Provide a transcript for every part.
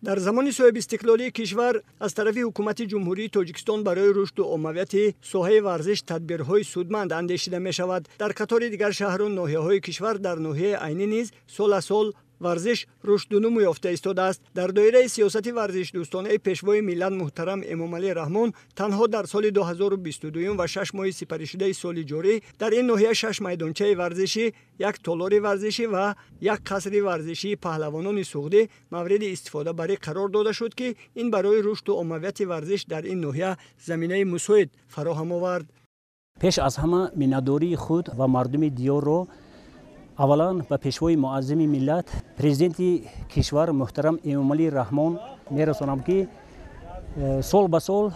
در زمان صاحب استقلالی کشور از طرف حکومت جمهوری تاجیکستان برای رشد و عمومیت ساحه ورزش تدبیرهای سودمند اندیشیده می شود. در قطار دیگر شهر و ناحیه‌های کشور در ناحیه عینی نیز سال از سال ورزش رشد و نمو یافته ایستاده است. در دایره سیاست ورزش دوستانه پیشوای ملت محترم امامعلی رحمان تنها در سال 2022 و 6 ماه سپری شده سال جاری در این ناحیه 6 میدانچه ورزشی، یک تالار ورزشی و یک قصر ورزشی پهلوانان سوخته مورد استفاده برای قرار داده شد که این برای رشد و عمومیت ورزش در این ناحیه زمینه مساعد فراهم آورد. پیش از همه مینداری خود و مردم دیار رو اولا به پیشوای معظم ملت پرزیدنت کشور محترم امامعلی رحمان میرسانم که سال به سال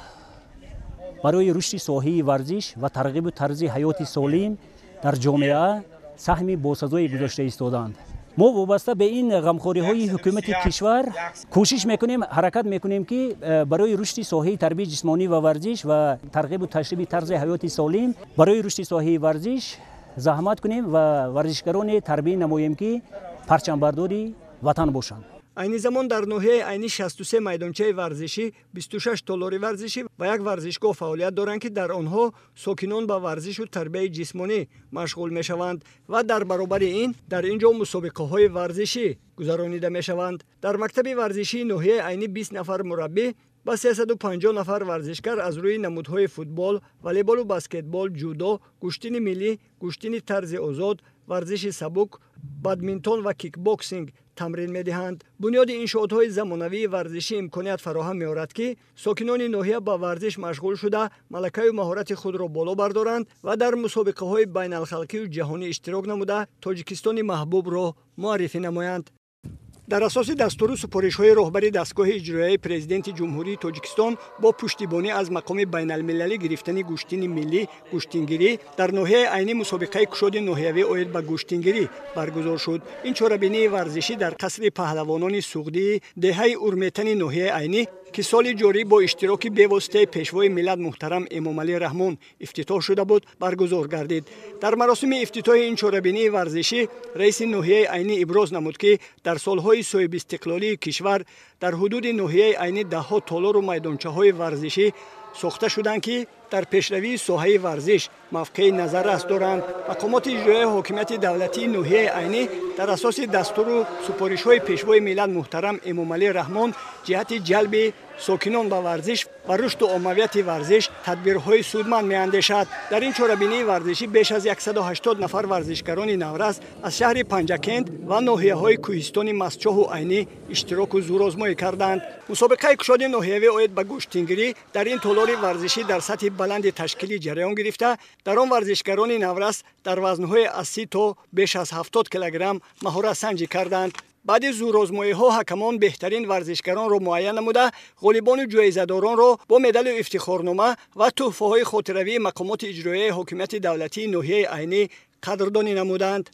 برای رشد ساحه ورزش و ترغیب طرز حیات سالم در جامعه سهم باسزایی گذاشته ایستادند. ما وابسته به این غمخوری های حکومت کشور کوشش میکنیم، حرکت میکنیم که برای رشد ساحه تربیت جسمانی و ورزش و ترغیب و تشریح طرز حیات سالم برای رشد ساحه ورزش زحمت کنیم و ورزشکاران تربیت نماییم که پرچم برداری وطن باشند. این زمان در ناحیه عینی 63 میدانچه ورزشی، 26 تالار ورزشی و یک ورزشگاه فعالیت دارند که در آنها ساکنان به ورزش و تربیت جسمانی مشغول می شوند و در برابر این در اینجا مسابقه های ورزشی گذرانیده می شوند. در مکتب ورزشی ناحیه عینی 20 نفر مربی با 350 نفر ورزشکار از روی نمودهای فوتبال، والیبال و بسکتبال، جودو، گشتین ملی، گشتین طرز آزاد، ورزش سبک، بادمینتون و کیک باکسینگ تمرین می‌دهند. بنیاد انشاءات‌های زمانوی ورزشی امکانیت فراهم می‌آورد که ساکنان ناحیه با ورزش مشغول شده ملکه و مهارت خود را بالا بردارند و در مسابقه‌های بین‌الخلقی و جهانی اشتراک نموده تاجیکستان محبوب را معرفی نمایند. در اساس دستور سپارش‌های رهبری دستگاه اجرایی پرزیدنت جمهوری تاجیکستان با پشتیبانی از مقام بین‌المللی گرفتن گشتین ملی گشتینگیری در ناحیه عینی مسابقه کشاد ناحیوی اید به گشتینگیری برگزار شد. این چهاربینی ورزشی در قصر پهلوانان سوختی دهه ارمیتن ناحیه عینی که سال جاری با اشتراک بی‌واسطه پیشوای ملت محترم امامعلی رحمان افتتاح شده بود برگزار گردید. در مراسم افتتاح این چهاربینی ورزشی رئیس ناحیه عینی ابراز نمود که در سالهای صاحب استقلالی کشور در حدود ناحیه عینی ده‌ها تالار و میدانچه‌های ورزشی ساخته شدند که در پیشروی ساحه ورزش موقع نظر است دارند. مقامات اجرایی حاکمیت دولتی ناحیه عینی در اساس دستور و سپارش‌های پیشوای ملت محترم امامعلی رحمان جهت جلب ساکنان به ورزش و رشد و عمومیت ورزش تدبیرهای سودمند می‌اندیشد. در این چهاربینی ورزشی بیش از 180 نفر ورزشکاران نورس از شهر پنجکند و ناحیه‌های کوهستان مسچاه و عینی اشتراک و زورآزمایی کردند. مسابقه کشاد ناحیوی اید به گشتینگیری در این تالار ورزشی در سطح بلند تشکیلی جریان گرفته در آن ورزشکاران نورس در وزن‌های از 30 تا بیش از 70 کیلوگرم مهارت سنجی کردند. بعد زورآزمایی‌ها حکمان بهترین ورزشکاران را معین نموده غالبان و جایزه‌داران را با مدال و افتخارنامه و تحفه‌های خاطروی مقامات اجرایی حاکمیت دولتی ناحیه عینی قدردانی نمودند.